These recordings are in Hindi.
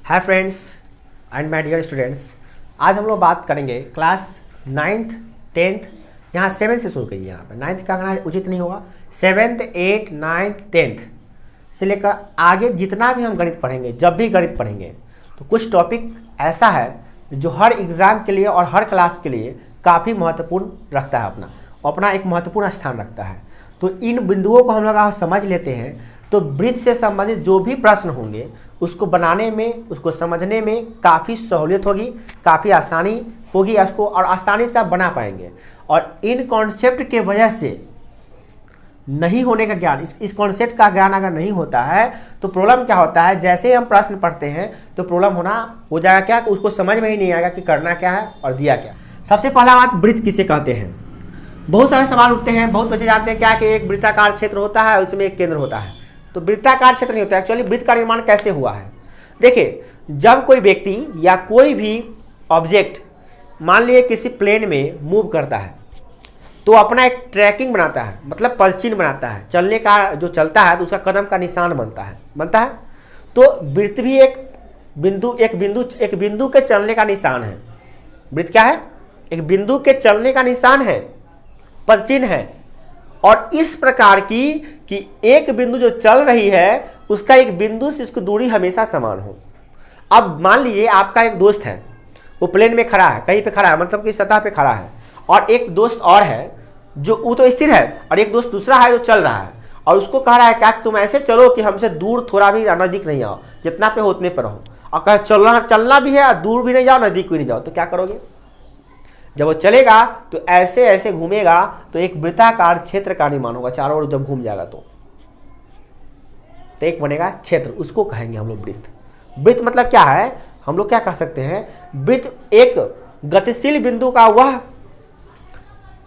Hi friends and my dear students, आज हम लोग बात करेंगे क्लास 9th 10th, यहाँ 7 से शुरू करिए। यहाँ पे 9th का कहना उचित नहीं होगा। 7th 8th 9th 10th से लेकर आगे जितना भी हम गणित पढ़ेंगे, जब भी गणित पढ़ेंगे तो कुछ टॉपिक ऐसा है जो हर एग्ज़ाम के लिए और हर क्लास के लिए काफ़ी महत्वपूर्ण रखता है, अपना एक महत्वपूर्ण स्थान रखता है। तो इन बिंदुओं को हम लोग समझ लेते हैं तो वृत्त से संबंधित जो भी प्रश्न होंगे उसको बनाने में, उसको समझने में काफ़ी सहूलियत होगी, काफ़ी आसानी होगी उसको, और आसानी से आप बना पाएंगे। और इन कॉन्सेप्ट के वजह से नहीं होने का ज्ञान, इस कॉन्सेप्ट का ज्ञान अगर नहीं होता है तो प्रॉब्लम क्या होता है, जैसे ही हम प्रश्न पढ़ते हैं तो प्रॉब्लम हो जाएगा क्या, उसको समझ में ही नहीं आएगा कि करना क्या है और दिया क्या। सबसे पहला बात, वृत्त किसे कहते हैं। बहुत सारे सवाल उठते हैं, बहुत बच्चे जानते हैं क्या कि एक वृत्ताकार क्षेत्र होता है, उसमें एक केंद्र होता है। तो वृत्ताकार क्षेत्र नहीं होता है। एक्चुअली वृत्त का निर्माण कैसे हुआ है, देखिए, जब कोई व्यक्ति या कोई भी ऑब्जेक्ट मान लीजिए किसी प्लेन में मूव करता है तो अपना एक ट्रैकिंग बनाता है, मतलब पलचिन्ह बनाता है, चलने का जो चलता है तो उसका कदम का निशान बनता है। तो वृत्त भी एक बिंदु के चलने का निशान है। वृत्त क्या है? एक बिंदु के चलने का निशान है, पलचिन्ह है। और इस प्रकार की कि एक बिंदु जो चल रही है उसका एक बिंदु से इसकी दूरी हमेशा समान हो। अब मान लीजिए आपका एक दोस्त है, वो प्लेन में खड़ा है, कहीं पे खड़ा है, मतलब कि सतह पे खड़ा है, और एक दोस्त और है जो वो तो स्थिर है, और एक दोस्त दूसरा है जो चल रहा है, और उसको कह रहा है क्या तुम ऐसे चलो कि हमसे दूर थोड़ा भी नजदीक नहीं आओ, जितना पे हो उतने पर रहो, और कहे चलना भी है, दूर भी नहीं जाओ, नजदीक भी नहीं जाओ, तो क्या करोगे? जब वो चलेगा तो ऐसे ऐसे घूमेगा तो एक वृत्ताकार क्षेत्र का निर्माण होगा, चारों ओर जब घूम जाएगा तो एक बनेगा क्षेत्र, उसको कहेंगे हम लोग वृत्त। वृत्त मतलब क्या है, हम लोग क्या कह सकते हैं, वृत्त एक गतिशील बिंदु का वह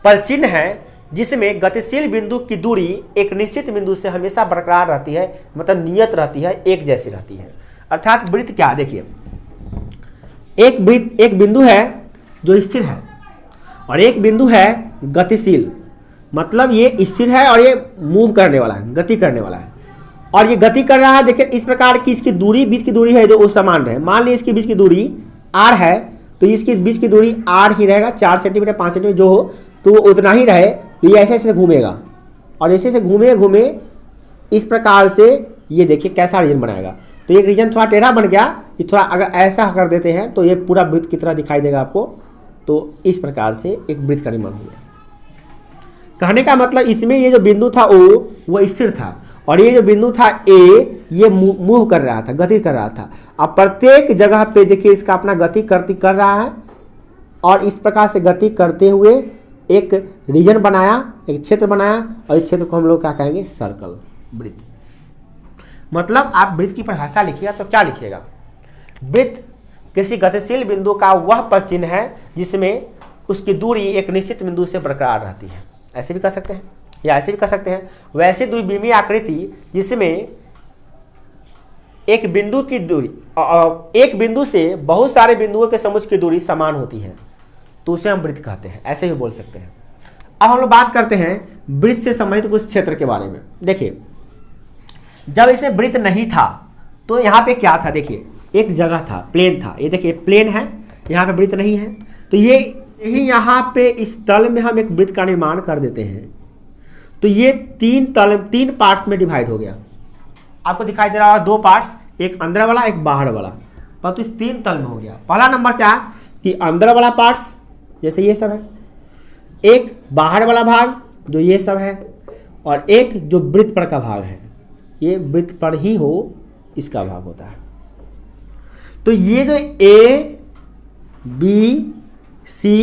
पलचिन्ह है जिसमें गतिशील बिंदु की दूरी एक निश्चित बिंदु से हमेशा बरकरार रहती है, मतलब नियत रहती है, एक जैसी रहती है। अर्थात वृत्त क्या है, देखिए, एक बिंदु है जो स्थिर है और एक बिंदु है गतिशील, मतलब ये स्थिर है और ये मूव करने वाला है, गति करने वाला है, और ये गति कर रहा है। देखिए इस प्रकार की इसकी दूरी, बीच की दूरी है जो वो समान रहे। मान लीजिए इसके बीच की दूरी r है तो इसके बीच की दूरी r ही रहेगा, 4 सेंटीमीटर 5 सेंटीमीटर जो हो तो वो उतना ही रहे। तो ये ऐसे ऐसे घूमेगा और ऐसे ऐसे घूमे इस प्रकार से, ये देखिए कैसा रीजन बनाएगा। तो एक रीजन थोड़ा टेढ़ा बन गया, ये थोड़ा अगर ऐसा कर देते हैं तो ये पूरा वृत्त की तरह दिखाई देगा आपको। तो इस प्रकार से एक वृत्त का निर्माण हुआ। कहने का मतलब इसमें ये जो बिंदु था वो स्थिर था, और ये जो बिंदु था ए, ये मूव कर रहा था, गति कर रहा था। अब प्रत्येक जगह पे देखिए इसका अपना गति कर रहा है, और इस प्रकार से गति करते हुए एक रीजन बनाया, एक क्षेत्र बनाया, और इस क्षेत्र को हम लोग क्या कहेंगे, सर्कल, वृत्त। मतलब आप वृत्त की परिभाषा लिखिएगा तो क्या लिखिएगा, वृत्त किसी गतिशील बिंदु का वह पलचिन्ह है जिसमें उसकी दूरी एक निश्चित बिंदु से बरकरार रहती है। ऐसे भी कह सकते हैं या ऐसे भी कह सकते हैं। वैसे द्विविमीय आकृति जिसमें एक बिंदु की दूरी, एक बिंदु से बहुत सारे बिंदुओं के समुच्चय की दूरी समान होती है तो उसे हम वृत्त कहते हैं, ऐसे भी बोल सकते हैं। अब हम लोग बात करते हैं वृत्त से संबंधित कुछ क्षेत्र के बारे में। देखिए, जब इसे वृत्त नहीं था तो यहाँ पे क्या था, देखिए एक जगह था, प्लेन था, ये देखिए प्लेन है, यहाँ पे वृत्त नहीं है, तो ये यही यहाँ पे इस तल में हम एक वृत्त का निर्माण कर देते हैं। तो ये तीन पार्ट्स में डिवाइड हो गया। आपको दिखाई दे रहा है 2 पार्ट्स, एक अंदर वाला एक बाहर वाला, परंतु इस 3 तल में हो गया। पहला नंबर क्या कि अंदर वाला पार्ट्स जैसे ये सब है, एक बाहर वाला भाग जो ये सब है, और एक जो वृत्त पर का भाग है, ये वृत्त पर ही हो इसका भाग होता है। तो ये जो ए बी सी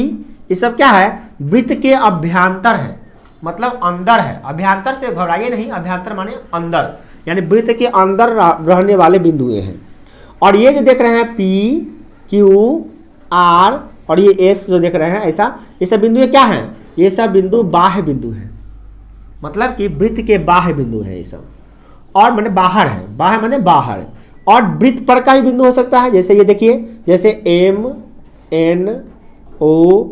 ये सब क्या है, वृत्त के अभ्यंतर है, मतलब अंदर है। अभ्यंतर से घबराइए नहीं, अभ्यंतर माने अंदर, यानी वृत्त के अंदर रहने वाले बिंदु ये हैं। और ये जो देख रहे हैं पी क्यू आर और ये एस जो देख रहे हैं ऐसा, ये सब बिंदु क्या हैं, ये सब बिंदु बाह्य बिंदु हैं, मतलब कि वृत्त के बाह्य बिंदु है ये सब। और माने बाहर है, बाह्य माने बाहर। और वृत्त पर का भी बिंदु हो सकता है, जैसे ये देखिए, जैसे एम एन ओ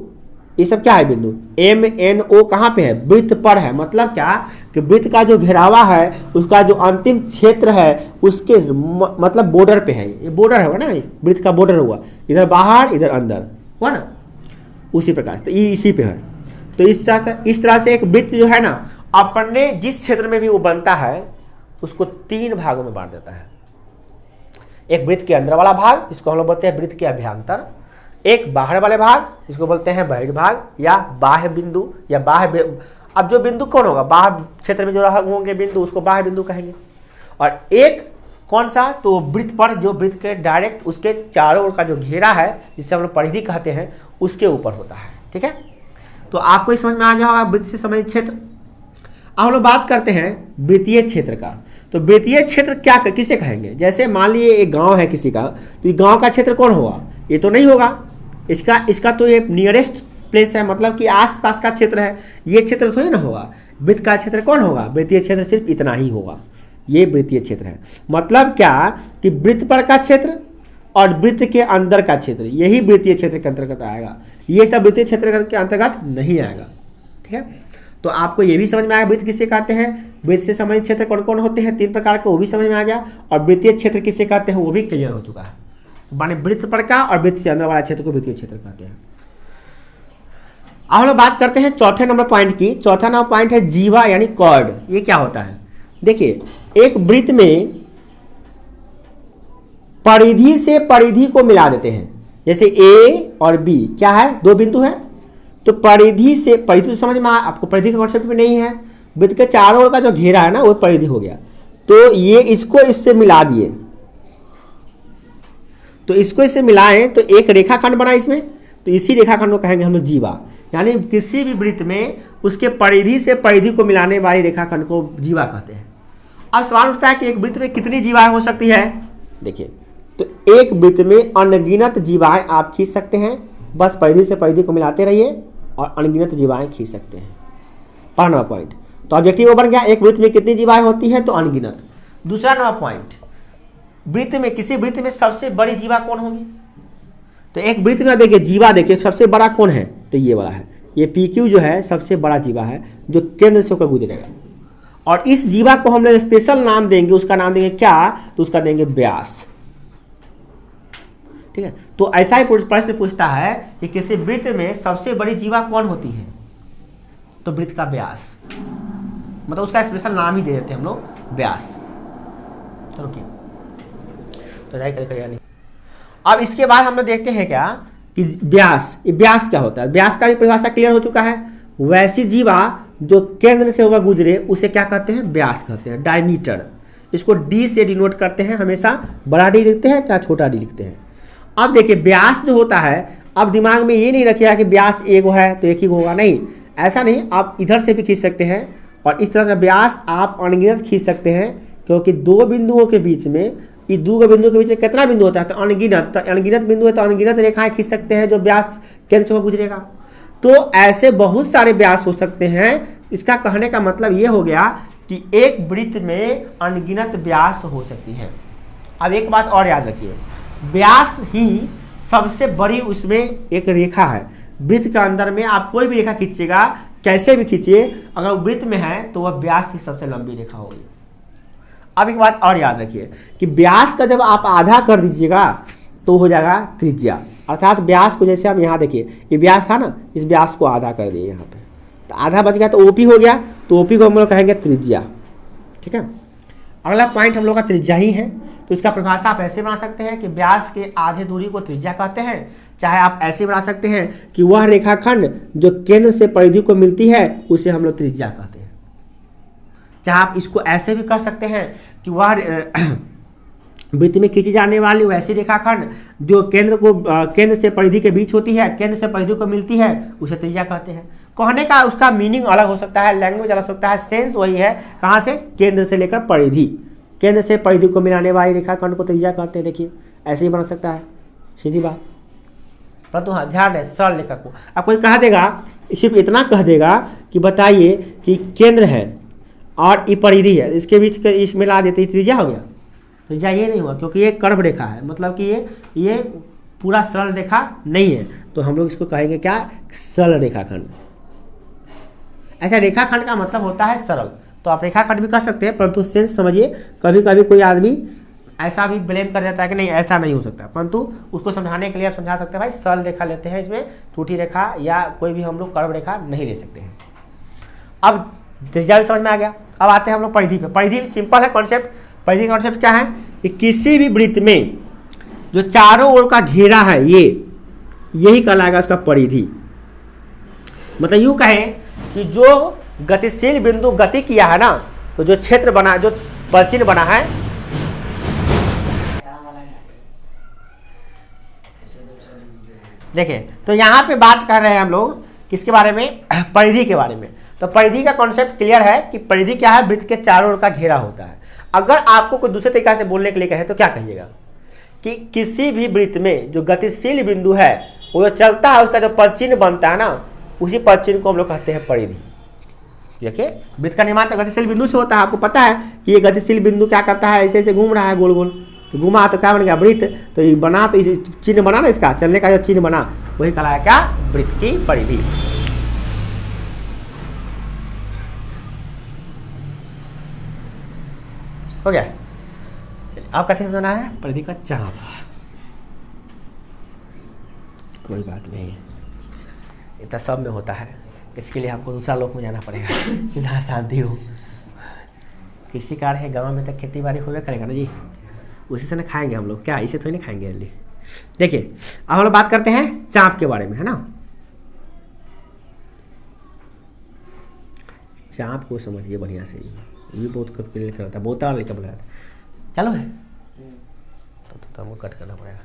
ये सब क्या है बिंदु, एम एन ओ कहाँ पे है, वृत्त पर है। मतलब क्या कि वृत्त का जो घेरावा है उसका जो अंतिम क्षेत्र है उसके मतलब बॉर्डर पे है, ये बॉर्डर होगा ना, वृत्त का बॉर्डर हुआ, इधर बाहर इधर अंदर हुआ ना, उसी प्रकार से तो ये इसी पे है। तो इस तरह से एक वृत्त जो है ना अपने जिस क्षेत्र में भी वो बनता है उसको 3 भागों में बांट देता है। एक वृत्त के अंदर वाला भाग जिसको हम लोग बोलते हैं वृत्त के अभ्यंतर, एक बाहर वाले भाग जिसको बोलते हैं बहिर्भाग या बाह्य बिंदु या बाह्य। अब जो बिंदु कौन होगा, बाह्य क्षेत्र में जो होंगे बिंदु उसको बाह्य बिंदु कहेंगे। और एक कौन सा, तो वृत्त पर जो वृत्त के डायरेक्ट उसके चारों ओर का जो घेरा है जिसे हम लोग परिधि कहते हैं उसके ऊपर होता है। ठीक है, तो आपको इस समझ में आ गया होगा वृत्त से संबंधित क्षेत्र। अब हम लोग बात करते हैं वृत्तीय क्षेत्र का। तो वृत्तीय क्षेत्र क्या किसे कहेंगे, जैसे मान लीजिए एक गांव है किसी का, तो ये गांव का क्षेत्र कौन होगा, ये तो नहीं होगा, इसका तो ये नियरेस्ट प्लेस है, मतलब कि आसपास का क्षेत्र है, ये क्षेत्र थोड़ी ना होगा। वृत्त का क्षेत्र कौन होगा, वृत्तीय क्षेत्र सिर्फ इतना ही होगा, ये वृत्तीय क्षेत्र है। मतलब क्या कि वृत्त पर का क्षेत्र और वृत्त के अंदर का क्षेत्र यही वृत्तीय क्षेत्र के अंतर्गत आएगा, ये सब वृत्तीय क्षेत्र के अंतर्गत नहीं आएगा। ठीक है, तो आपको ये भी समझ में आया वृत्त किसे कहते हैं, वृत्त से संबंधित क्षेत्र कौन कौन होते हैं, 3 प्रकार के, वो भी समझ में आ गया। और वृत्तीय क्षेत्र किसे कहते हैं वो भी क्लियर हो चुका है, माने वृत्त पर का और वृत्त से अंदर वाला क्षेत्र को वृत्तीय क्षेत्र कहते हैं। अब हम लोग बात करते हैं चौथे नंबर पॉइंट की। चौथा नंबर पॉइंट है जीवा यानी कॉर्ड। ये क्या होता है, देखिए एक वृत्त में परिधि से परिधि को मिला देते हैं, जैसे ए और बी क्या है, 2 बिंदु है, तो परिधि से परिधि तो समझ में आपको, परिधि का कॉन्सेप्ट भी नहीं है, वृत्त के चारों ओर का जो घेरा है ना वो परिधि हो गया, तो ये इसको इससे मिला दिए, तो इसको इससे मिलाएं तो एक रेखाखंड बना इसमें, तो इसी रेखाखंड को कहेंगे हम लोग जीवा। यानी किसी भी वृत्त में उसके परिधि से परिधि को मिलाने वाली रेखाखंड को जीवा कहते हैं। अब सवाल उठता है कि एक वृत्त में कितनी जीवाएं हो सकती है, देखिए तो एक वृत्त में अनगिनत जीवाएं आप खींच सकते हैं, बस परिधि से परिधि को मिलाते रहिए और अनगिनत जीवाएं खींच सकते हैं। पहला पॉइंट, तो ऑब्जेक्टिव वो बन गया, एक वृत्त में कितनी जीवाएं होती है तो अनगिनत। दूसरा नंबर पॉइंट, वृत्त में किसी वृत्त में सबसे बड़ी जीवा कौन होगी, तो एक वृत्त में देखिए जीवा, देखिए सबसे बड़ा कौन है, तो ये वाला है, ये PQ जो है सबसे बड़ा जीवा है जो केंद्र से होकर गुजरेगा। और इस जीवा को हम लोग स्पेशल नाम देंगे, उसका नाम देंगे क्या, तो उसका देंगे व्यास। ठीक है, तो ऐसा ही प्रश्न पूछता है कि किसी वृत्त में सबसे बड़ी जीवा कौन होती है, तो वृत्त का व्यास, मतलब उसका स्पेशल नाम ही दे देते हैं हम लोग, व्यास। चलो ठीक, तो जाए करेगा नहीं। अब इसके बाद हम लोग देखते हैं क्या कि व्यास, ये व्यास क्या होता है, व्यास का भी परिभाषा क्लियर हो चुका है। वैसी जीवा जो केंद्र से होकर गुजरे उसे क्या कहते हैं, व्यास कहते हैं, डायमीटर। इसको डी से डिनोट करते हैं, हमेशा बड़ा डी लिखते हैं चाहे छोटा डी लिखते हैं। अब देखिए व्यास जो होता है, अब दिमाग में ये नहीं रखिएगा कि व्यास एक है तो एक ही होगा, नहीं, ऐसा नहीं, आप इधर से भी खींच सकते हैं और इस तरह का व्यास आप अनगिनत खींच सकते हैं, क्योंकि 2 बिंदुओं के बीच में, ये 2 बिंदुओं के बीच में कितना बिंदु होता है, तो अनगिनत, तो अनगिनत बिंदु है तो अनगिनत रेखाएं खींच सकते हैं जो व्यास केंद्र से गुजरेगा। तो ऐसे बहुत सारे व्यास हो सकते हैं। इसका कहने का मतलब ये हो गया कि एक वृत्त में अनगिनत व्यास हो सकती है। अब एक बात और याद रखिए, व्यास ही सबसे बड़ी उसमें एक रेखा है। वृत्त के अंदर में आप कोई भी रेखा खींचिएगा, कैसे भी खींचिए, अगर वृत्त में है तो वह व्यास की सबसे लंबी रेखा होगी। अब एक बात और याद रखिए कि व्यास का जब आप आधा कर दीजिएगा तो हो जाएगा त्रिज्या। अर्थात व्यास को, जैसे हम यहाँ देखिए ये व्यास था ना, इस व्यास को आधा कर दिए यहाँ पे, तो आधा बच गया तो OP हो गया, तो OP को हम लोग कहेंगे त्रिज्या। ठीक है, अगला पॉइंट हम लोग का त्रिज्या ही है। तो इसका परिभाषा आप ऐसे बना सकते हैं कि व्यास के आधे दूरी को त्रिज्या कहते हैं, चाहे आप ऐसे बना सकते हैं कि वह रेखाखंड जो केंद्र से परिधि को मिलती है उसे हम लोग त्रिज्या कहते हैं। चाहे आप इसको ऐसे भी कह सकते हैं कि वह वृत्त में खींची जाने वाली वैसी रेखाखंड जो केंद्र से परिधि के बीच होती है, केंद्र से परिधि को मिलती है, उसे त्रिज्या कहते हैं। कहने का उसका मीनिंग अलग हो सकता है, लैंग्वेज अलग हो सकता है, सेंस वही है, कहाँ से, केंद्र से लेकर परिधि, केंद्र से परिधि को मिलाने वाली रेखाखंड को त्रिज्या कहते हैं। देखिए ऐसे ही बन सकता है, सीधी बात। परंतु हाँ ध्यान है, सरल रेखा को अब कोई कह देगा, सिर्फ इतना कह देगा कि बताइए कि केंद्र है और ये परिधि है, इसके बीच इस मिला देते त्रिज्या हो गया, त्रिज्या ये नहीं हुआ, क्योंकि ये कर्व रेखा है, मतलब कि ये पूरा सरल रेखा नहीं है, तो हम लोग इसको कहेंगे क्या, सरल रेखाखंड। ऐसा रेखाखंड का मतलब होता है सरल, तो आप रेखाखंड भी कह सकते हैं, परंतु सेंस समझिए। कभी कभी कोई आदमी ऐसा भी ब्लेम कर देता है कि नहीं ऐसा नहीं हो सकता, परंतु उसको समझाने के लिए आप समझा सकते हैं भाई सरल रेखा लेते हैं, इसमें टूटी रेखा या कोई भी हम लोग कर्व रेखा नहीं ले सकते हैं। अब त्रिज्या भी समझ में आ गया। अब आते हैं हम लोग परिधि पे। परिधि सिंपल है कॉन्सेप्ट। परिधि का कॉन्सेप्ट क्या है कि किसी भी वृत्त में जो चारों ओर का घेरा है यही कहलाएगा उसका परिधि। मतलब यूं कहें कि जो गतिशील बिंदु गति किया है ना, तो जो क्षेत्र बना, जो चिन्ह बना है, देखिए तो यहाँ पे बात कर रहे हैं हम लोग किसके बारे में, परिधि के बारे में। तो परिधि का कॉन्सेप्ट क्लियर है कि परिधि क्या है, वृत्त के चारों ओर का घेरा होता है। अगर आपको कोई दूसरे तरीका से बोलने के लिए कहे तो क्या कहिएगा कि किसी भी वृत्त में जो गतिशील बिंदु है वो जो चलता है उसका जो पदचिन्ह बनता है ना, उसी पदचिन्ह को हम लोग कहते हैं परिधि। देखिए वृत्त का निर्माण तो गतिशील बिंदु से होता है। आपको पता है कि ये गतिशील बिंदु क्या करता है, ऐसे ऐसे घूम रहा है गोल गोल, तो घुमा तो क्या बन गया, वृत्त। तो ये बना, तो चिन्ह बना ना, इसका चलने का जो चिन्ह बना वही कहलाया क्या, वृत्त की परिधि। हो गया। चलिए आप कैसे समझना है, परिधि का चाप। कोई बात नहीं, इतना सब में होता है, इसके लिए हमको दूसरा लोक में जाना पड़ेगा जहाँ शांति हो। कृषि कार्य है, गांव में तक खेती बाड़ी होवे करेगा ना जी, उसी से ना खाएंगे हम लोग, क्या इसे थोड़ी ना खाएंगे अली। देखिए अब हम लोग बात करते हैं चाप के बारे में, है ना। चाप को समझिए बढ़िया से, ये बहुत क्लियर करता है, बहुत लिखा बोला था। चलो है तो हमको कट करना पड़ेगा।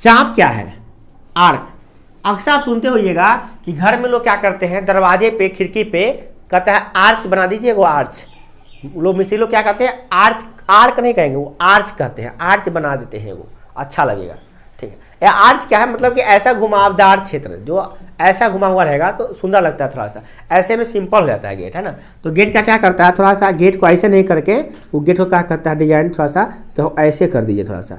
चाप क्या है, आर्क। अक्सर आप सुनते होइएगा कि घर में लोग क्या करते हैं, दरवाजे पे खिड़की पे कहता है आर्च बना दीजिए, वो आर्च। लोग मिस्त्री लोग क्या कहते हैं, आर्च, आर्क नहीं कहेंगे, वो आर्च कहते हैं, आर्च बना देते हैं, वो अच्छा लगेगा। ठीक है, या आर्च क्या है, मतलब कि ऐसा घुमावदार क्षेत्र जो ऐसा घुमा हुआ रहेगा तो सुंदर लगता है थोड़ा सा, ऐसे में सिंपल हो जाता है गेट, है ना। तो गेट का क्या करता है, थोड़ा सा गेट को ऐसे नहीं करके वो गेट को क्या करता है, डिजाइन थोड़ा सा तो ऐसे कर दीजिए थोड़ा सा।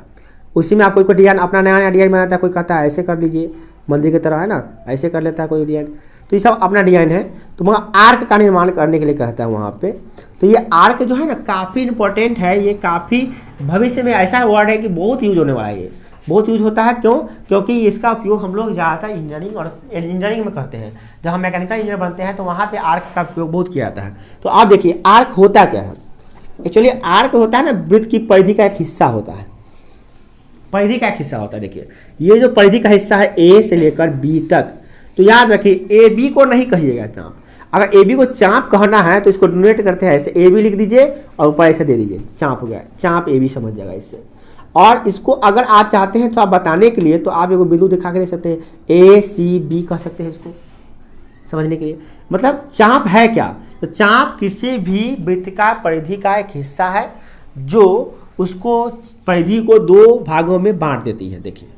उसी में आप कोई डिजाइन अपना नया नया डिजाइन बनाता है, कोई कहता है ऐसे कर दीजिए मंदिर की तरह, है ना, ऐसे कर लेता है कोई डिजाइन। तो ये सब अपना डिजाइन है। तो वहाँ आर्क का निर्माण करने के लिए कहता है वहाँ पे। तो ये आर्क जो है ना काफ़ी इंपॉर्टेंट है, ये काफ़ी भविष्य में ऐसा वर्ड है कि बहुत यूज होने वाला है, ये बहुत यूज होता है। क्यों, क्योंकि इसका उपयोग हम लोग ज़्यादातर इंजीनियरिंग में करते हैं। जब हम मैकेनिकल इंजीनियर बनते हैं तो वहाँ पे आर्क का उपयोग बहुत किया जाता है। तो आप देखिए आर्क होता क्या है, एक्चुअली आर्क होता है ना वृत्त की परिधि का एक हिस्सा होता है, परिधि का एक हिस्सा होता है। देखिए ये जो परिधि का हिस्सा है ए से लेकर बी तक, तो याद रखिए ए बी को नहीं कहिएगा चाप। अगर ए बी को चाप कहना है तो इसको डोनेट करते हैं ऐसे, ए बी लिख दीजिए और ऊपर ऐसे दे दीजिए, चाप हो गया, चाप ए बी समझ जाएगा इससे। और इसको अगर आप चाहते हैं तो आप बताने के लिए तो आप एक बिंदु दिखा के दे सकते हैं, ए सी बी कह सकते हैं इसको समझने के लिए। मतलब चाप है क्या, तो चाप किसी भी वृत्त का परिधि का एक हिस्सा है जो उसको परिधि को दो भागों में बांट देती है। देखिए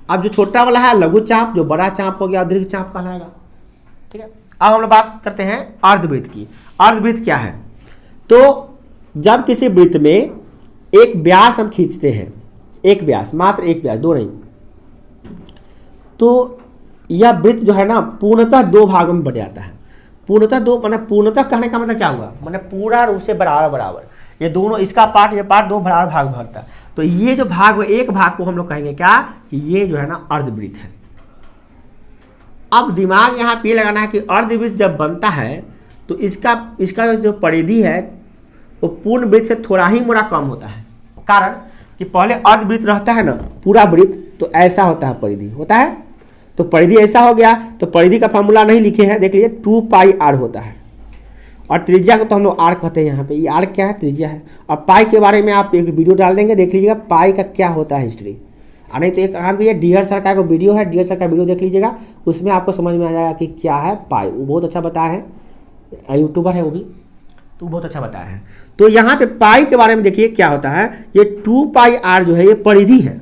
अब जो छोटा वाला है लघु चाप, जो बड़ा चाप हो गया दीर्घ चाप कहलाएगा। ठीक है, अब हम लोग बात करते हैं अर्धवृत्त की। अर्धवृत्त क्या है, तो जब किसी वृत्त में एक व्यास हम खींचते हैं, एक व्यास, मात्र एक व्यास, दो नहीं, तो यह वृत्त जो है ना पूर्णतः दो भागों में बट जाता है। पूर्णतः दो, मतलब पूर्णतः कहने का मतलब क्या हुआ, मतलब पूरा रूप से बराबर बराबर, ये दोनों, इसका पार्ट ये पार्ट दो बराबर भाग भरता है। तो ये जो भाग, एक भाग को हम लोग कहेंगे क्या, कि ये जो है ना अर्धवृत्त है। अब दिमाग यहाँ पे लगाना है कि अर्धवृत्त जब बनता है तो इसका जो परिधि है वो पूर्ण वृत्त से थोड़ा ही मोड़ा कम होता है। कारण कि पहले अर्धवृत्त रहता है ना पूरा वृत्त, तो ऐसा होता है परिधि होता है, तो परिधि ऐसा हो गया। तो परिधि का फॉर्मूला नहीं लिखे हैं, देख लीजिए 2πr होता है, और त्रिज्या को तो हम लोग आर कहते हैं। यहाँ पे ये आर क्या है, त्रिज्या है। और पाई के बारे में आप एक वीडियो डाल देंगे, देख लीजिएगा पाई का क्या होता है हिस्ट्री। और नहीं तो एक काम कीजिए, डीआर सर का वीडियो है, डीआर सर का वीडियो देख लीजिएगा, उसमें आपको समझ में आ जाएगा कि क्या है पाई। वो बहुत अच्छा बताया है, यूट्यूबर है वो भी, तो बहुत अच्छा बताया है। तो यहाँ पे पाई के बारे में देखिए क्या होता है, ये 2πr जो है ये परिधि है।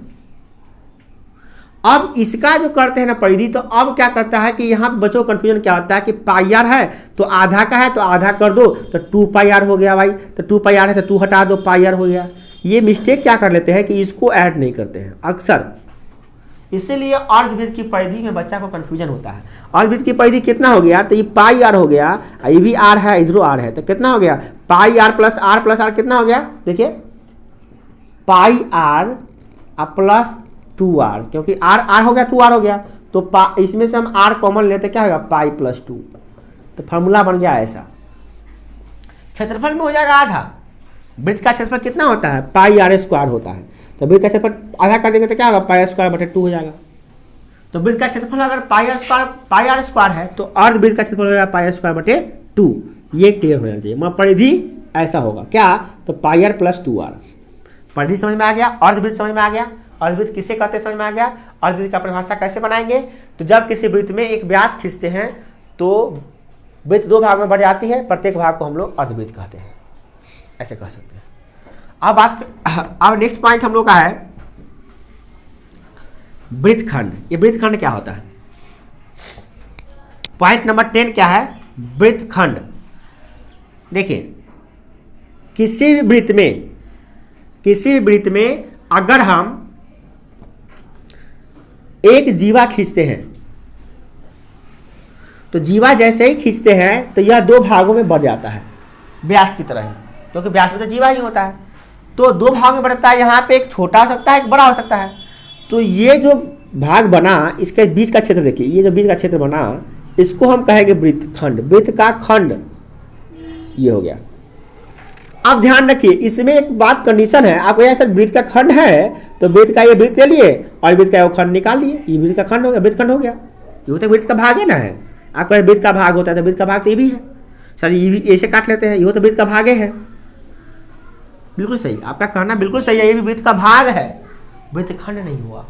अब इसका जो करते हैं ना परिधि, तो अब क्या करता है कि यहाँ पे बच्चों कंफ्यूजन क्या होता है कि πr है तो आधा का है तो आधा कर दो, तो 2πr हो गया भाई। तो 2πr है तो 2 हटा दो, πr हो गया। ये मिस्टेक क्या कर लेते हैं कि इसको ऐड नहीं करते हैं अक्सर, इसीलिए अर्धवृत्त की परिधि में बच्चा को कंफ्यूजन होता है। अर्धवृत्त की परिधि कितना हो गया, तो ये पाई आर हो गया, ये भी आर है, इधरो आर है, तो कितना हो गया पाई आर प्लस आर कितना हो गया, देखिए पाई आर प्लस 2r, क्योंकि आर हो गया 2r हो गया, तो इसमें से हम r कॉमन लेते क्या होगा पाई प्लस 2, तो फॉर्मूला बन गया ऐसा। क्षेत्रफल में हो जाएगा आधा, वृत्त का क्षेत्रफल कितना होता है पाई आर स्क्वायर होता है, तो वृत्त का क्षेत्रफल आधा कर देंगे तो क्या होगा पाई स्क्वायर बटे 2 हो जाएगा। तो वृत्त का क्षेत्रफल अगर पाई आर स्क्वायर है तो अर्धवृत्त का क्षेत्रफल हो जाएगा पाई आर स्क्वायर बटे 2, ये क्लियर होना चाहिए। मतलब परिधि ऐसा होगा क्या, तो पाई आर प्लस 2r, परिधि समझ में आ गया, अर्धवृत्त समझ में आ गया। अर्धवृत्त किसे कहते हैं समझ में आ गया। अर्धवृत्त का परिभाषा कैसे बनाएंगे, तो जब किसी वृत्त में एक व्यास खींचते हैं तो वृत्त 2 भाग में बढ़ जाती है, प्रत्येक भाग को हम लोग अर्धवृत्त कहते हैं, ऐसे कह सकते हैं। अब नेक्स्ट पॉइंट हम लोग का है वृत्तखंड। ये वृत्तखंड क्या होता है, पॉइंट नंबर 10 क्या है वृत्तखंड। देखिए किसी भी वृत्त में अगर हम एक जीवा खींचते हैं तो जीवा जैसे ही खींचते हैं तो यह 2 भागों में बढ़ जाता है व्यास की तरह ही, क्योंकि व्यास में तो जीवा ही होता है, तो 2 भाग में बढ़ता है। यहाँ पे एक छोटा हो सकता है एक बड़ा हो सकता है, तो ये जो भाग बना इसके बीच का क्षेत्र देखिए, ये जो बीच का क्षेत्र बना इसको हम कहेंगे वृत्तखंड, वृत्त का खंड ये हो गया। अब ध्यान रखिए इसमें एक बात कंडीशन है, आपको ऐसा वृत्त का खंड है तो वृत्त का ये वृत्त ले लिए और वृत्त का खंड निकाल लिए, ये वृत्त का खंड हो गया, वृत्त खंड हो गया। ये तो वृत्त का भाग है ना, है आपका वृत्त का भाग होता है तो वृत्त का भाग तो ये भी है, सर ये भी ऐसे काट लेते हैं, ये तो वृत्त का भाग है, बिल्कुल सही, आपका कहना बिल्कुल सही है, ये भी वृत्त का भाग है, वृत्त खंड नहीं हुआ।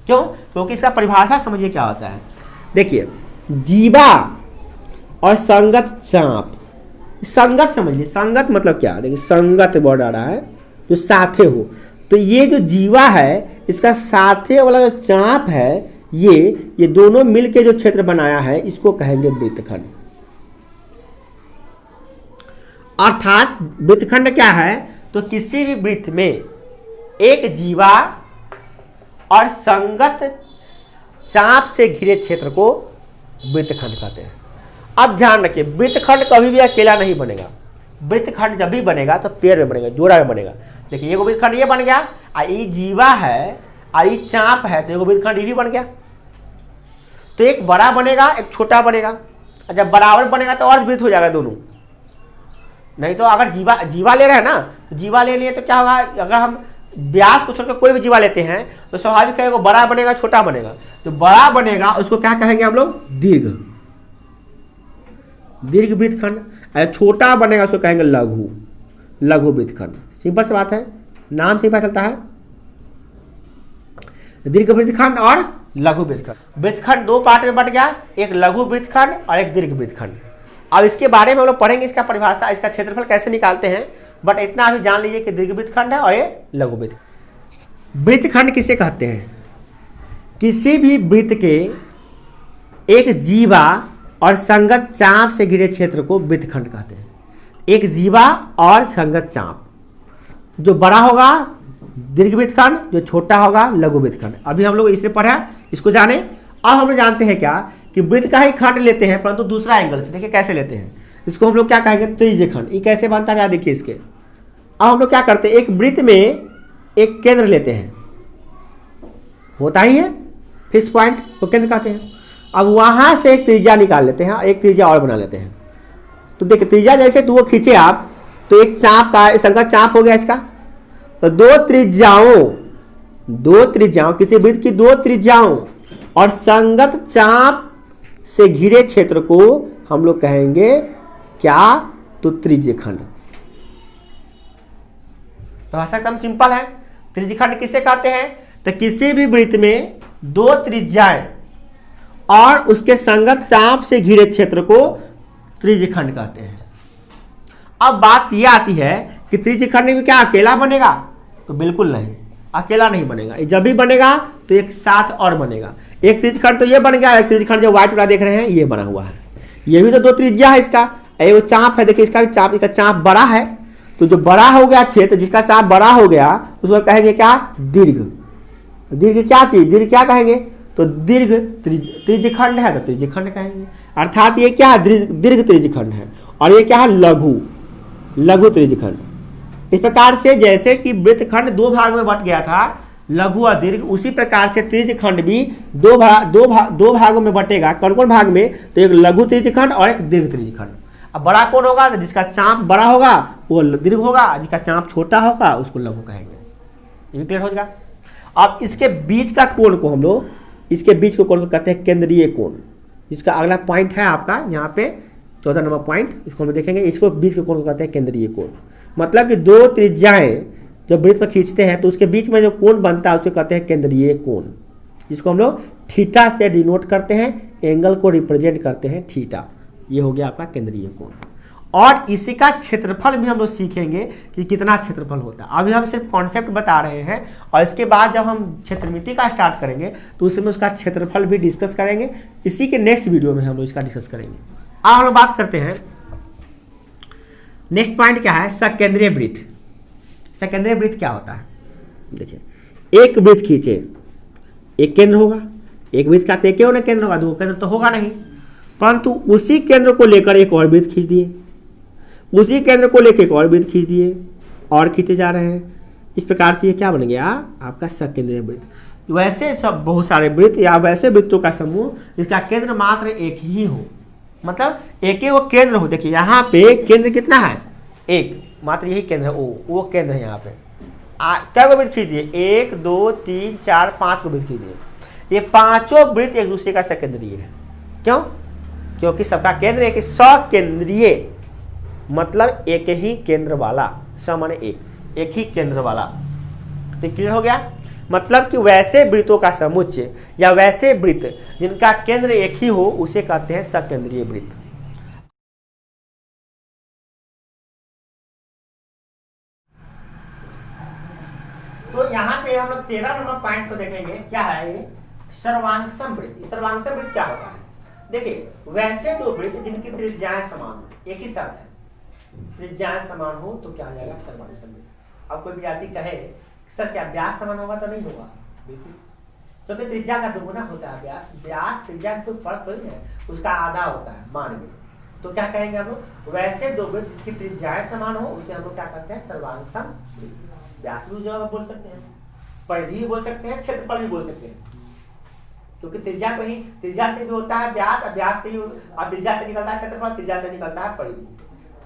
क्यों, क्योंकि इसका परिभाषा समझिए क्या होता है। देखिए जीवा और संगत चाप, संगत समझिए, संगत मतलब क्या, देखिए संगत वर्ड आ रहा है जो साथे हो, तो ये जो जीवा है इसका साथे वाला जो चाप है ये दोनों मिलके जो क्षेत्र बनाया है इसको कहेंगे वृत्तखंड। अर्थात वृत्तखंड क्या है, तो किसी भी वृत्त में एक जीवा और संगत चाप से घिरे क्षेत्र को वृत्तखंड कहते हैं। अब ध्यान रखिए वृत्तखंड कभी भी अकेला नहीं बनेगा, वृत्तखंड जब भी बनेगा तो पेड़ में बनेगा, जोड़ा में बनेगा। देखिए एगो वृत्तखंड ये बन गया, ये जीवा है ये चाप है, तो एगो वृत्तखंड ये भी बन गया। तो एक बड़ा बनेगा एक छोटा बनेगा, जब बराबर बनेगा तो अर्धवृत्त हो जाएगा दोनों। नहीं तो अगर जीवा ले रहे हैं ना, तो जीवा ले लिए तो क्या होगा, अगर हम व्यास को छोड़कर कोई भी जीवा लेते हैं तो स्वाभाविक है वो बड़ा बनेगा छोटा बनेगा, तो बड़ा बनेगा उसको क्या कहेंगे हम लोग दीर्घ वृत्तखंड, छोटा बनेगा उसको कहेंगे लघु वृत्तखंड। सिंपल सी बात है, नाम से ही पता चलता है, दीर्घ वृत्तखंड और लघु वृत्तखंड। वृत्तखंड 2 पार्ट में बट गया, एक लघु वृत्तखंड और एक दीर्घ वृत्तखंड। अब इसके बारे में हम लोग पढ़ेंगे, इसका परिभाषा, इसका क्षेत्रफल कैसे निकालते हैं, बट इतना अभी जान लीजिए कि दीर्घ वृत्तखंड है और ये लघु वृत्तखंड। वृत्तखंड किसे कहते हैं, किसी भी वृत्त के एक जीवा और संगत चाप से घिरे क्षेत्र को वृत्तखंड कहते हैं। एक जीवा और संगत चाप, जो बड़ा होगा दीर्घ वृत्तखंड, जो छोटा होगा लघु वृत्तखंड। अभी हम लोग इसने पढ़ा, इसको जाने। अब हम लोग जानते हैं क्या कि वृत्त का ही खंड लेते हैं परंतु दूसरा एंगल से। देखिए कैसे लेते हैं, इसको हम लोग क्या कहेंगे त्रिज्यखंड। ये कैसे बनता है देखिए इसके। अब हम लोग क्या करते हैं, एक वृत्त में एक केंद्र लेते हैं, होता ही है फिक्स पॉइंट को केंद्र कहते हैं। अब वहां से एक त्रिज्या निकाल लेते हैं, एक त्रिज्या और बना लेते हैं। तो देखिए त्रिज्या जैसे तो वो खींचे आप, तो एक चाप का संगत चाप हो गया इसका, तो दो त्रिज्याओं किसी वृत्त की 2 त्रिज्याओं और संगत चाप से घिरे क्षेत्र को हम लोग कहेंगे क्या, तो त्रिज्यखंड। तो भाषा एकदम सिंपल है। त्रिज्यखंड किसे कहते हैं, तो किसी भी वृत्त में 2 त्रिज्याएं और उसके संगत चाप से घिरे क्षेत्र को त्रिज्यखंड कहते हैं। अब बात यह आती है कि त्रिज्यखंड में क्या अकेला बनेगा, तो बिल्कुल नहीं, अकेला नहीं बनेगा। जब भी बनेगा तो एक साथ और बनेगा। एक त्रिज्यखंड तो ये बन गया, एक त्रिज्यखंड जो व्हाइट वाला देख रहे हैं ये बना हुआ है, ये भी तो 2 त्रिज्या है इसका। वो चाप है, देखिए इसका चाप बड़ा है, तो जो बड़ा हो गया क्षेत्र, जिसका चाप बड़ा हो गया उसको कहेंगे क्या, दीर्घ। दीर्घ क्या चीज, दीर्घ क्या कहेंगे, तो दीर्घ त्रिज्यखंड है तो त्रिज्यखंड कहेंगे, अर्थात ये क्या है, दीर्घ त्रिज्यखंड है। और ये क्या है, लघु त्रिज्यखंड। इस प्रकार से जैसे कि वृत्तखंड दो भाग में बट गया था, लघु और दीर्घ, उसी प्रकार से त्रिज्यखंड भी दो भागों में बटेगा। कौन कौन भाग में, तो एक लघु त्रिज्यखंड और एक दीर्घ त्रिज्यखंड। अब बड़ा कौन होगा, तो जिसका चाप बड़ा होगा वो दीर्घ होगा, जिसका चाप छोटा होगा उसको लघु कहेंगे। ये क्लियर हो जाएगा। अब इसके बीच का कोण को हम लोग, इसके बीच को कोण को कहते हैं केंद्रीय कोण। इसका अगला पॉइंट है आपका यहाँ पे 14 नंबर पॉइंट, इसको हम देखेंगे। इसको बीच के कोण को कहते हैं केंद्रीय कोण। मतलब कि दो त्रिज्याएं जब वृत्त में खींचते हैं तो उसके बीच में जो कोण बनता है उसको कहते हैं केंद्रीय कोण, जिसको हम लोग थीटा से डिनोट करते हैं, एंगल को रिप्रेजेंट करते हैं थीटा। ये हो गया आपका केंद्रीय कोण। और इसी का क्षेत्रफल भी हम लोग सीखेंगे कि कितना क्षेत्रफल होता है। अभी हम सिर्फ कॉन्सेप्ट बता रहे हैं, और इसके बाद जब हम क्षेत्रमिति का स्टार्ट करेंगे तो उसमें उसका क्षेत्रफल भी डिस्कस करेंगे। इसी के नेक्स्ट वीडियो में हम लोग इसका डिस्कस करेंगे। अब हम लोग बात करते हैं नेक्स्ट पॉइंट क्या है, सकेंद्रीय वृत्त। सकेंद्रीय वृत्त क्या होता है, देखिए एक वृत्त खींचे, एक केंद्र होगा, एक वृत्त का एक होना केंद्र होगा, दो केंद्र तो होगा नहीं, परंतु उसी केंद्र को लेकर एक और वृत्त खींच दिए, उसी केंद्र को लेकर एक और वृत्त खींच दिए, और खींचे जा रहे हैं। इस प्रकार से ये क्या बन गया, आपका सकेंद्रीय वृत्त। वैसे सब बहुत सारे वृत्त या वैसे वृत्तों का समूह जिसका केंद्र मात्र एक ही हो, मतलब एक ही वो केंद्र हो। देखिए यहाँ पे केंद्र कितना है, एक, मात्र यही केंद्र है, वो केंद्र है। यहाँ पे क्या को वृत्त खींच दिए, 1 2 3 4 5 को वृत्त खींच दिए। ये पांचों वृत्त एक दूसरे का सकेंद्रीय है। क्यों, क्योंकि सबका केंद्र एक, सकेंद्रीय मतलब एक ही केंद्र वाला, स माने एक ही केंद्र वाला। तो क्लियर हो गया। मतलब कि वैसे वृत्तों का समुच्चय या वैसे वृत्त जिनका केंद्र एक ही हो उसे कहते हैं सकेंद्रीय वृत्त। तो यहाँ पे हम लोग 13 नंबर पॉइंट को देखेंगे। क्या है ये, सर्वांगसम वृत्त। सर्वांगसम वृत्त क्या होता है, देखिए वैसे दो वृत्त जिनकी त्रिज्याएं समान हो, एक ही शर्त है, त्रिज्याएं समान हो तो क्या हो जाएगा, सर्वांगसम वृत्त। अब कोई विद्यार्थी कहे सर क्या व्यास समान होगा, तो नहीं होगा, बिल्कुल, तो फिर त्रिज्या का दुगुना होता है व्यास। व्यास त्रिज्या का कोई फर्क थोड़ी है, उसका आधा होता है मान में। तो क्या कहेंगे हम लोग, वैसे दो वृत्त जिसकी त्रिज्याएं समान हो उसे हम लोग क्या कहते हैं, सर्वांगसम वृत्त। व्यास भी बोल सकते हैं, परिधि भी बोल सकते हैं, क्षेत्रफल भी बोल सकते हैं, क्योंकि त्रिज्या को ही, त्रिज्या से भी होता है व्यास, व्यास से ही, और त्रिज्या से निकलता है क्षेत्रफल, त्रिज्या से निकलता है परिधि।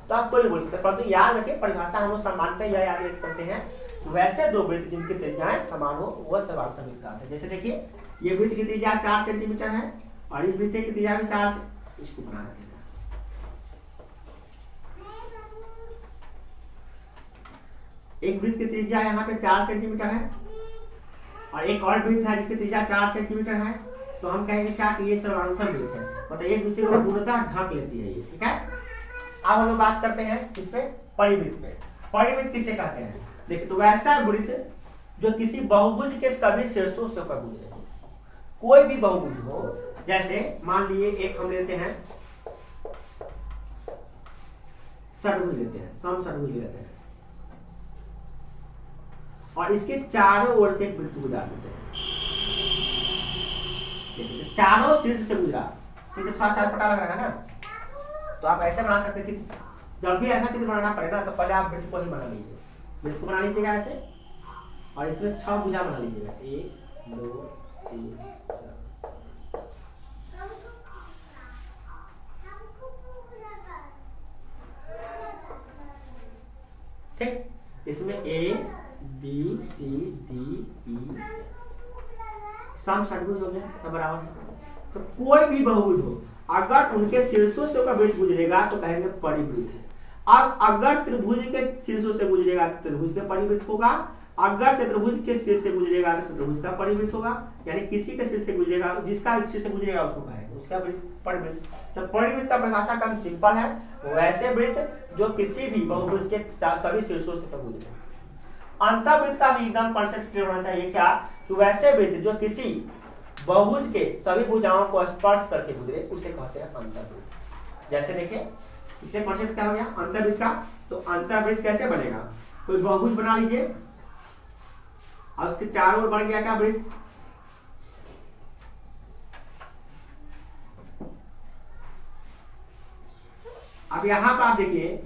तो आप कोई बोल सकते हैं, परंतु याद रखिए परिभाषा हम लोग सामान्यतः यह याद करते हैं, वैसे दो वृत्त जिनकी त्रिज्याएं समान हो वह सर्वांगसम वृत्त कहते हैं। जैसे देखिए ये वृत्त की त्रिज्या 4 सेंटीमीटर है और इस वृत्त की त्रिज्या भी 4 से, इसको बना देते हैं। एक वृत्त की त्रिज्या यहाँ पे 4 सेंटीमीटर है और एक और वृत्त है जिसकी त्रिज्या 4 सेंटीमीटर है, तो हम कहेंगे क्या कि ये सर्वांगसम वृत्त है, मतलब एक दूसरे को पूर्णतः ढक लेती है ये, ठीक है। अब हम लोग बात करते हैं इसमें परिवृत्त में। परिवृत्त किसे कहते हैं, देखिए तो वैसा वृत्त जो किसी बहुभुज के सभी शीर्षों से होकर गुजरे, कोई भी बहुभुज हो, जैसे मान लिए एक हम लेते हैं षट्भुज लेते हैं, समषट्भुज लेते हैं और इसके चारों ओर से एक वृत्त गुजार देते हैं, चारों शीर्ष से गुजरा, तो थोड़ा सा पता लग रहा है ना। तो आप ऐसे बना सकते हैं, जब भी ऐसा चित्र बनाना पड़ेगा तो पहले आप वृत्त को ही बना लीजिए, वृत्त को बना लीजिएगा ऐसे और इसमें 6 भुजा बना लीजिएगा, 1 2 3 4। ठीक, इसमें A B C D E समषट्भुज हो गया बराबर। तो कोई भी बहुभुज हो अगर उनके शीर्षों से होकर वृत्त गुजरेगा तो कहेंगे परिवृत्त है। अब अगर त्रिभुज के शीर्षों से गुजरेगा तो त्रिभुज का परिवृत्त होगा, अगर चतुर्भुज के शीर्ष से गुजरेगा तो चतुर्भुज का परिवृत्त होगा, यानी किसी के शीर्ष से गुजरेगा, जिसका शीर्ष से गुजरेगा उसको कहेंगे उसका परिवृत्त। तो परिवृत्त का परिभाषा कम सिंपल है, वैसे वृत्त जो किसी भी बहुभुज के सभी शीर्षों से गुजरे। अंतःवृत्त का भी एकदम कॉन्सेप्ट क्लियर होना चाहिए, क्या कि वैसे वृत्त जो किसी बहुभुज के सभी भुजाओं को स्पर्श करके गुजरे उसे कहते हैं अंतःवृत्त। जैसे देखिए इससे कॉन्सेप्ट क्या हो गया अंतःवृत्त का, तो अंतःवृत्त कैसे बनेगा, कोई बहुभुज बना लीजिए, और उसके चारों ओर बन गया क्या वृत्त। अब यहां पर आप देखिए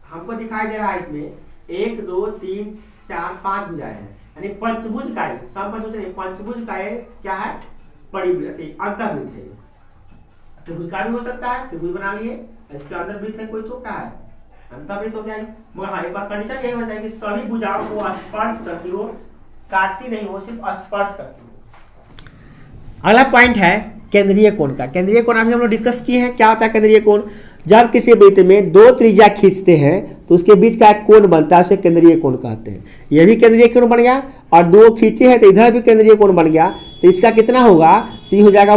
हमको दिखाई दे रहा है इसमें 1 2 3 4 5 भुजाएं हैं, यानी पंचभुज काय, समपंचभुज नहीं, पंचभुज काय क्या है, परिवृत्त अंतर्वृत्त है। त्रिभुज का भी हो सकता है, त्रिभुज बना लिए, इसके अंदर वृत्त है कोई तो क्या है, अंतर्वृत्त हो गया। मगर हाँ एक बार कंडीशन यही होता है कि सभी भुजाओं को स्पर्श करती हो, काटती नहीं हो, सिर्फ स्पर्श करती हो। अगला पॉइंट है केंद्रीय कोण का। केंद्रीय कोण अभी हम लोग डिस्कस किए हैं। क्या होता है केंद्रीय कोण, जब किसी वृत्त में दो त्रिज्या खींचते हैं तो उसके बीच का एक कोण बनता है, उसे केंद्रीय कोण कहते हैं। यह भी केंद्रीय कोण बन गया, और दो खींचे हैं तो इधर भी केंद्रीय कोण बन गया, तो इसका कितना होगा, तो ये हो जाएगा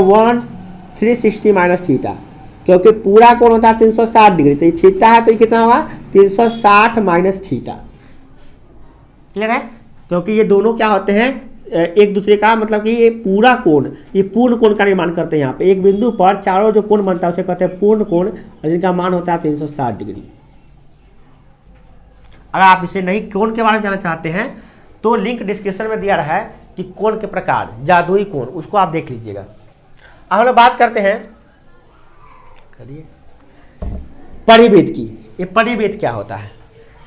360 माइनस थीटा, क्योंकि पूरा कोण होता है 360 डिग्री, तो ये थीटा है तो ये कितना होगा 360 माइनस थीटा। क्लियर है, क्योंकि ये दोनों क्या होते हैं एक दूसरे का, मतलब कि ये पूरा कोण, ये पूर्ण कोण का निर्माण करते हैं। यहाँ पे एक बिंदु पर चारों जो कोण बनता है उसे कहते हैं पूर्ण कोण, और जिनका मान होता है 360 डिग्री। अगर आप इसे नहीं कोण के बारे में जानना चाहते हैं तो लिंक डिस्क्रिप्शन में दिया रहा है कि कोण के प्रकार, जादुई कोण, उसको आप देख लीजिएगा। अब हम लोग बात करते हैं परिवृत्त की। ये परिवृत्त क्या होता है,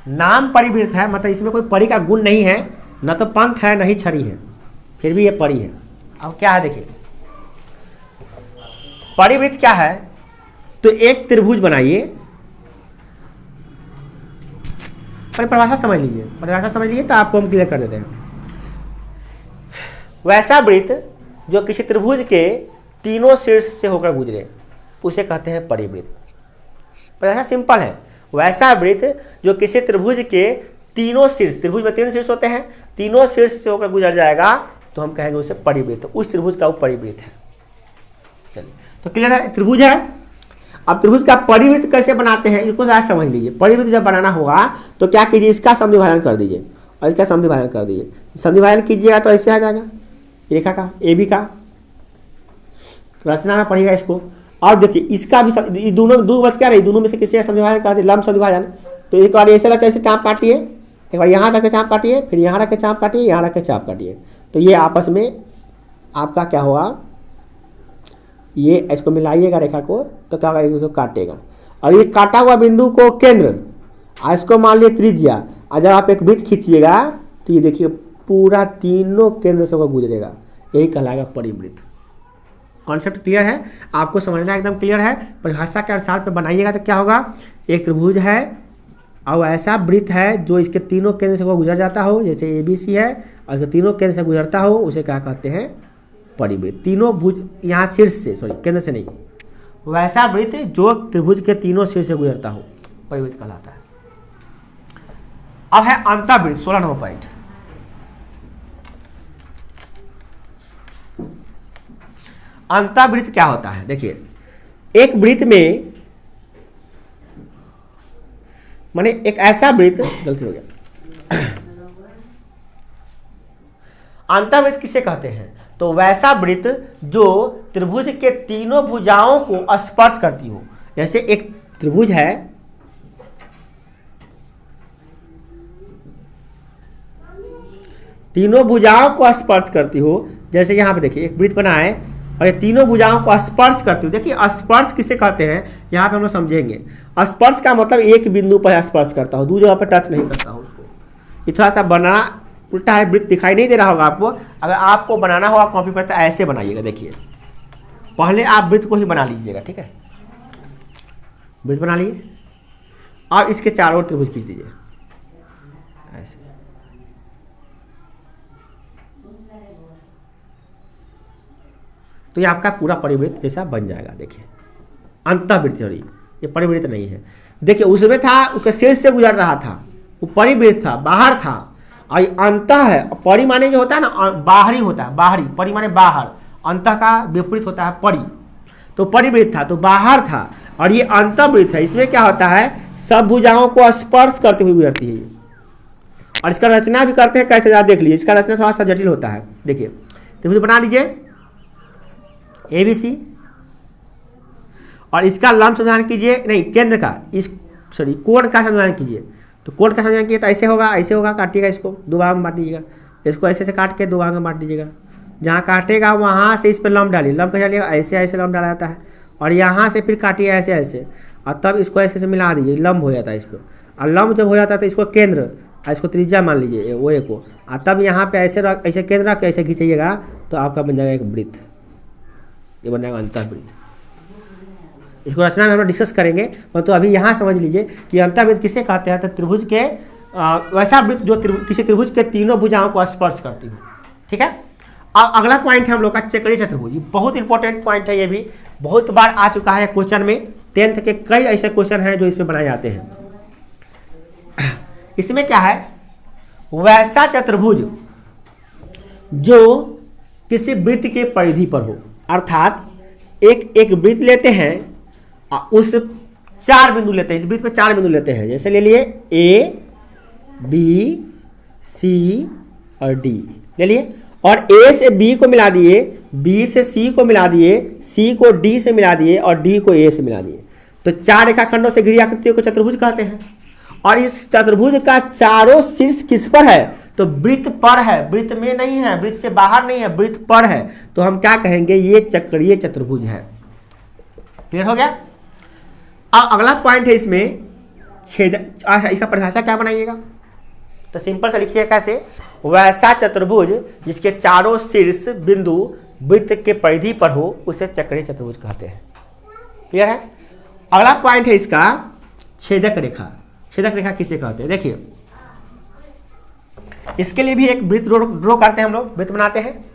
नाम परिवृत्त है, मतलब इसमें कोई परि का गुण नहीं है, न तो पंख है न ही छड़ी है, फिर भी ये परि है। अब क्या है देखिए, परिवृत्त क्या है, तो एक त्रिभुज बनाइए, परिभाषा समझ लीजिए, परिभाषा समझ लीजिए तो आपको हम क्लियर कर देते हैं। वैसा वृत्त जो किसी त्रिभुज के तीनों शीर्ष से होकर गुजरे उसे कहते हैं परिवृत्त। परिभाषा सिंपल है, वैसा वृत्त जो किसी त्रिभुज के तीनों शीर्ष, त्रिभुज में 3 शीर्ष होते हैं, तीनों शीर्ष से होकर गुजर जाएगा तो हम कहेंगे उसे परिवृत्त, उस त्रिभुज का वो परिवृत्त है। चलिए तो क्लियर है, त्रिभुज है। अब त्रिभुज का परिवृत्त कैसे बनाते हैं इसको जरा समझ लीजिए। परिवृत्त जब बनाना होगा तो क्या कीजिए, इसका समद्विभाजन कर दीजिए और इसका समद्विभाजन कर दीजिए। समद्विभाजन कीजिएगा तो ऐसे आ जाएगा, रेखा का AB का रचना में पढ़िएगा इसको। और देखिए इसका भी दोनों दो बच क्या रही, दोनों में से किसी का समद्विभाजन कर दिए, लंब समद्विभाजन। तो एक बार ऐसे रख कैसे चाप काटिए, एक बार यहाँ रख के चाप काटिए, फिर यहाँ रख के चाप काटिए, यहाँ रख के चाप काटिए, तो ये आपस में आपका क्या होगा, ये इसको मिलाइएगा रेखा को तो क्या होगा, एक दूसरे को काटेगा। और ये काटा हुआ बिंदु को केंद्र, इसको मान लिया त्रिज्या, और जब आप एक वृत्त खींचिएगा तो ये देखिए पूरा तीनों केंद्र से होकर गुजरेगा, यही कहलाएगा परिवृत्त। कॉन्सेप्ट क्लियर है, आपको समझना एकदम क्लियर है। परिभाषा के अनुसार पे बनाइएगा तो क्या होगा, एक त्रिभुज है और ऐसा वृत्त है जो इसके तीनों केंद्र से गुजर जाता हो, जैसे ABC है और इसके तीनों केंद्र से गुजरता हो, उसे क्या कहते हैं, परिवृत्त। तीनों भुज यहाँ शीर्ष से, सॉरी केंद्र से नहीं, वैसा वृत्त जो त्रिभुज के तीनों शीर्ष से गुजरता हो परिवृत्त कहलाता है। अब है अंतःवृत्त, 16 नंबर पॉइंट। अंतःवृत्त क्या होता है, देखिए एक वृत्त में, माने एक ऐसा वृत्त, गलती हो गया, अंतःवृत्त किसे कहते हैं, तो वैसा वृत्त जो त्रिभुज के तीनों भुजाओं को स्पर्श करती हो। जैसे एक त्रिभुज है, तीनों भुजाओं को स्पर्श करती हो, जैसे यहां पे देखिए एक वृत्त बना है और ये तीनों भुजाओं को स्पर्श करती हो। देखिए स्पर्श किसे कहते हैं यहाँ पे हम लोग समझेंगे। स्पर्श का मतलब एक बिंदु पर स्पर्श करता हो, दूसरी जगह पर टच नहीं करता हो उसको। ये थोड़ा सा बनाना उल्टा है, वृत्त दिखाई नहीं दे रहा होगा आपको। अगर आपको बनाना होगा कॉपी पर तो ऐसे बनाइएगा। देखिए पहले आप वृत्त को ही बना लीजिएगा, ठीक है, वृत्त बना लिए और इसके चारों ओर त्रिभुज खींच दीजिए ऐसे। तो ये आपका पूरा परिवृत्त जैसा बन जाएगा। देखिए अंतःवृत्त, और ये परिवृत्त नहीं है। देखिए उसमें था, उसके शीर्ष से गुजर रहा था, वो परिवृत्त था, बाहर था। और अंतः है, परि माने जो होता है ना बाहरी होता है, बाहरी, परि माने बाहर, अंतः का विपरीत होता है परि। तो परिवृत्त था तो बाहर था, और ये अंतःवृत्त है। इसमें क्या होता है, सब भुजाओं को स्पर्श करते हुए गुजरती है। और इसका रचना भी करते हैं कैसे, आप देख लीजिए। इसका रचना थोड़ा सा जटिल होता है। देखिए त्रिभुज बना दीजिए ABC, और इसका लंब समझान कीजिए, नहीं केंद्र का, इस सॉरी कोण का समझान कीजिए। तो कोण का समझान कीजिए तो ऐसे होगा, ऐसे होगा, काटिएगा इसको, दो भाग में बांटिएगा। इसको ऐसे से काट के दो भाग में बांट दीजिएगा। जहाँ काटेगा वहाँ से इस पर लंब डालिए, लंब कैसे डालिएगा, ऐसे ऐसे लंब डाला जाता है, और यहाँ से फिर काटिए ऐसे ऐसे, और तब इसको ऐसे से मिला दीजिए, लंब हो जाता है इस पर। और लंब जब हो जाता है तो इसको केंद्र और इसको त्रिज्या मान लीजिए वो एक को, और तब यहाँ पे ऐसे रख, ऐसे केंद्र रख के ऐसे खींचिएगा तो आपका बन जाएगा एक वृत्त, ये बन जाएगा अंतःवृत्त। इसको रचना में हम लोग डिस्कस करेंगे, तो अभी यहाँ समझ लीजिए कि अंतःवृत्त किसे कहते हैं। तो त्रिभुज के वैसा वृत्त जो किसी त्रिभुज के तीनों भुजाओं को स्पर्श करती हो। ठीक है। अब अगला पॉइंट है हम लोग का चक्रीय चतुर्भुज। बहुत इंपॉर्टेंट पॉइंट है, ये भी बहुत बार आ चुका है क्वेश्चन में। 10th के कई ऐसे क्वेश्चन हैं जो इसमें बनाए जाते हैं। इसमें क्या है, वैसा चतुर्भुज जो किसी वृत्त के परिधि पर हो, अर्थात एक वृत्त लेते हैं, उस 4 बिंदु लेते हैं, इस वृत्त पे 4 बिंदु लेते हैं। जैसे ले लिए A, B, C और D ले लिए, और A से B को मिला दिए, B से C को मिला दिए, C को D से मिला दिए और D को A से मिला दिए। तो 4 रेखाखंडों से घिरी आकृतियों को चतुर्भुज कहते हैं। और इस चतुर्भुज का चारों शीर्ष किस पर है, तो वृत्त पर है, वृत्त में नहीं है, वृत्त से बाहर नहीं है, वृत्त पर है। तो हम क्या कहेंगे, ये चक्रीय चतुर्भुज है। क्लियर हो गया। अब अगला पॉइंट है इसमें छेद, इसका परिभाषा क्या बनाइएगा, तो सिंपल से लिखिए कैसे, वैसा चतुर्भुज जिसके चारों शीर्ष बिंदु वृत्त के परिधि पर हो उसे चक्रीय चतुर्भुज कहते हैं। क्लियर है। अगला पॉइंट है इसका छेदक रेखा। छेदक रेखा किसे कहते हैं, देखिए इसके लिए भी एक वृत्त ड्रॉ करते हैं हम लोग, वृत्त बनाते हैं।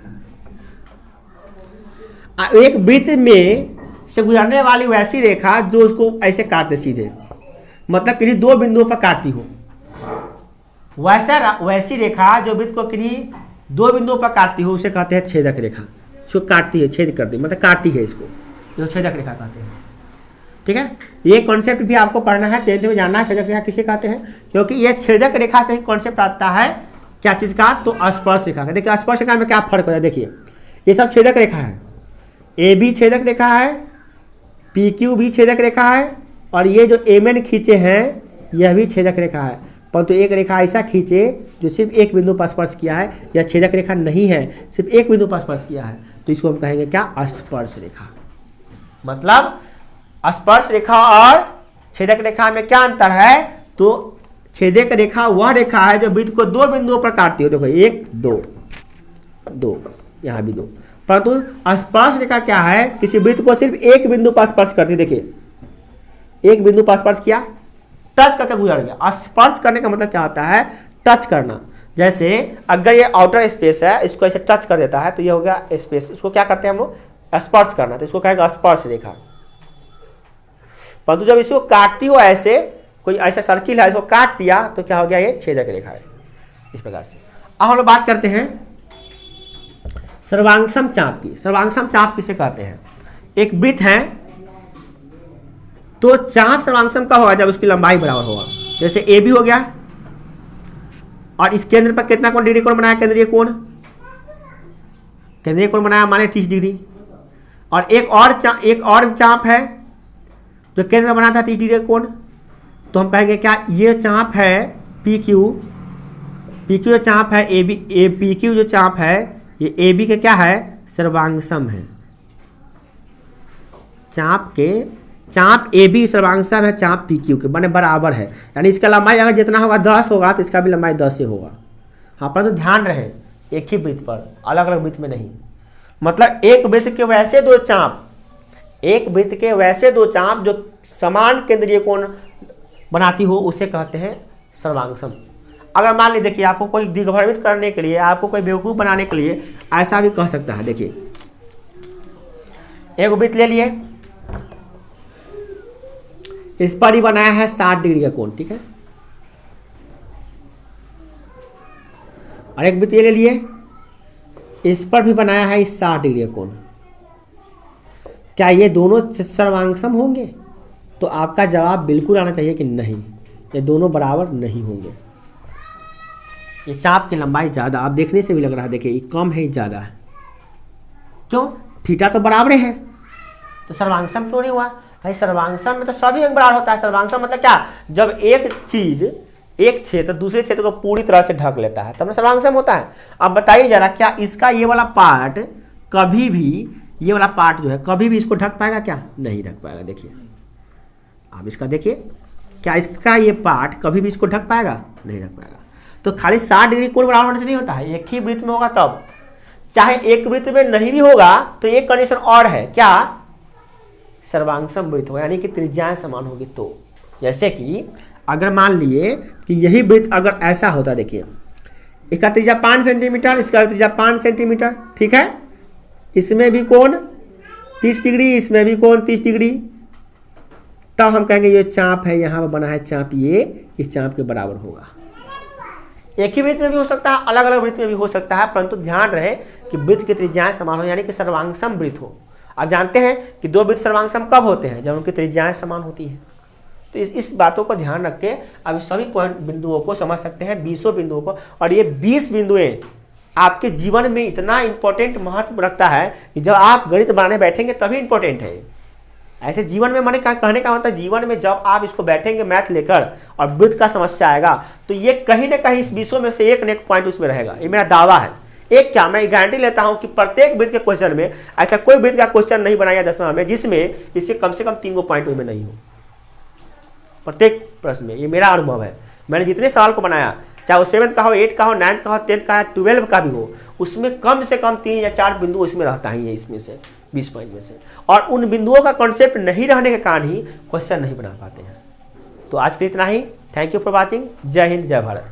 एक वृत्त में से गुजरने वाली वैसी रेखा जो उसको ऐसे काटते सीधे, मतलब किन्हीं 2 बिंदुओं पर काटती हो, वैसी रेखा जो वृत्त को किन्हीं 2 बिंदुओं पर काटती हो उसे कहते हैं छेदक रेखा। जो काटती है, छेद करती, मतलब काटती है, इसको जो छेदक रेखा कहते हैं। ठीक है। ये कॉन्सेप्ट भी आपको पढ़ना है, 10th में जानना है छेदक रेखा किसे कहते हैं, क्योंकि ये छेदक रेखा से ही कॉन्सेप्ट आता है क्या चीज का, तो स्पर्श रेखा का। देखिए स्पर्श रेखा में क्या फर्क होता है, देखिए ये सब छेदक रेखा है, ए भी छेदक रेखा है, पी क्यू भी छेदक रेखा है, और ये जो एम एन खींचे हैं यह भी छेदक रेखा है। परंतु एक रेखा ऐसा खींचे जो सिर्फ एक बिंदु पर स्पर्श किया है, यह छेदक रेखा नहीं है, सिर्फ एक बिंदु पर स्पर्श किया है, तो इसको हम कहेंगे क्या, स्पर्श रेखा। मतलब स्पर्श रेखा और छेदक रेखा में क्या अंतर है, तो छेदक रेखा वह रेखा है जो वृत्त को 2 बिंदुओं पर काटती हो, देखो 1 2, यहाँ भी 2। परंतु स्पर्श रेखा क्या है, किसी वृत्त को सिर्फ एक बिंदु पर स्पर्श करती है। देखिए एक बिंदु पर स्पर्श किया, टच करके गुजर गया। स्पर्श करने का मतलब क्या होता है, टच करना। जैसे अगर ये आउटर स्पेस है, इसको ऐसे टच कर देता है तो ये हो गया स्पेस, इसको क्या करते हैं हम लोग, स्पर्श करना, तो इसको कहेगा स्पर्श रेखा। परंतु जब इसको काटती हो ऐसे, कोई ऐसा सर्किल है इसको काट दिया तो क्या हो गया, ये छेदक रेखा है। इस प्रकार से अब हम लोग बात करते हैं सर्वांगसम चाप की। सर्वांगसम चाप किसे कहते हैं, एक वृत्त है तो चाप सर्वांगसम का होगा जब उसकी लंबाई बराबर होगा। जैसे ए बी हो गया, और इस केंद्र पर कितना कोण, डिग्री कोण बनाया, केंद्रीय कोण बनाया माने 30 डिग्री। और एक और चाप है जो केंद्र बना था 30 डिग्री कोण, तो हम कहेंगे क्या, ये चाप है पी क्यू जो चाप है ए बी, पी क्यू जो चाप है ये ए बी के क्या है, सर्वांगसम है। चाप ए बी सर्वांगसम है चाप पी क्यू के, माने बराबर है। यानी इसका लंबाई अगर जितना होगा 10 होगा तो इसका भी लंबाई 10 से होगा। हाँ, पर तो ध्यान रहे एक ही वृत्त पर, अलग अलग वृत्त में नहीं। मतलब एक वृत्त के वैसे दो चाप जो समान केंद्रीय कोण बनाती हो उसे कहते हैं सर्वांगसम। अगर मान लीजिए, देखिए आपको कोई दिग्भ्रमित करने के लिए, आपको कोई बेवकूफ बनाने के लिए ऐसा भी कह सकता है। देखिए एक वृत्त ले लिए, इस पर ही बनाया है 60 डिग्री का कोण, ठीक है। और एक वृत्त ले लिए, इस पर भी बनाया है 60 डिग्री का कोण। क्या ये दोनों सर्वांगसम होंगे, तो आपका जवाब बिल्कुल आना चाहिए कि नहीं, ये दोनों बराबर नहीं होंगे। ये चाप की लंबाई ज़्यादा, आप देखने से भी लग रहा है, देखिए ये कम है, ज़्यादा है। क्यों, थीटा तो बराबर है, तो सर्वांगसम क्यों नहीं हुआ भाई। सर्वांगसम में तो सभी अंग बराबर होता है। सर्वांगसम मतलब क्या, जब एक चीज एक क्षेत्र दूसरे क्षेत्र को पूरी तरह से ढक लेता है, तब ना सर्वांग होता है। अब बताइए जरा, क्या इसका ये वाला पार्ट कभी भी, ये वाला पार्ट जो है कभी भी इसको ढक पाएगा क्या? नहीं ढक पाएगा। देखिए आप इसका देखिए, क्या इसका ये पार्ट कभी भी इसको ढक पाएगा? नहीं ढक पाएगा। तो खाली 60 डिग्री कोण बराबर होने से नहीं होता है, एक ही वृत्त में होगा तब। चाहे एक वृत्त में नहीं भी होगा तो एक कंडीशन और है, क्या? सर्वांग वृत्त होगा, यानी कि त्रिज्याएं समान होगी। तो जैसे कि अगर मान लिए कि यही वृत्त अगर ऐसा होता, देखिए इसका त्रिज्या 5 सेंटीमीटर, इसका त्रिज्या 5 सेंटीमीटर, ठीक है। इसमें भी कोण 30 डिग्री, इसमें भी कोण 30 डिग्री, तब हम कहेंगे ये चाप है, यहाँ पर बना है चाप, ये इस चाप के बराबर होगा। एक ही वृत्त में भी हो सकता है, अलग अलग वृत्त में भी हो सकता है, परंतु ध्यान रहे कि वृत्त की त्रिज्याएं समान हो, यानी कि सर्वांगसम वृत्त हो। आप जानते हैं कि दो वृत्त सर्वांगसम कब होते हैं? जब उनकी त्रिज्याएं समान होती है। तो इस बातों को ध्यान रख के अब सभी पॉइंट बिंदुओं को समझ सकते हैं, 20 बिंदुओं को। और ये 20 बिंदुएं आपके जीवन में इतना इंपॉर्टेंट महत्व रखता है कि जब आप गणित बनाने बैठेंगे तभी इंपॉर्टेंट है। ऐसे जीवन में मैंने कहने का मतलब, जीवन में जब आप इसको बैठेंगे मैथ लेकर और वृत्त का समस्या आएगा तो ये कहीं ना कहीं इस 20 में से एक न एक पॉइंट उसमें रहेगा। ये मेरा दावा है। एक क्या, मैं गारंटी लेता हूं कि प्रत्येक वृत्त के क्वेश्चन में ऐसा कोई वृत्त का क्वेश्चन नहीं बनाया 10वां में जिसमें इससे कम से कम 3 पॉइंट उसमें नहीं हो। प्रत्येक प्रश्न में, ये मेरा अनुभव है। मैंने जितने सवाल को बनाया, चाहे वो 7th का हो, 8 का हो, 9th का हो, 10th का हो, 12 का भी हो, उसमें कम से कम 3 या 4 बिंदु उसमें रहता ही है, इसमें से 20 पॉइंट में से। और उन बिंदुओं का कॉन्सेप्ट नहीं रहने के कारण ही क्वेश्चन नहीं बना पाते हैं। तो आज के लिए इतना ही। Thank you for watching. जय हिंद, जय भारत।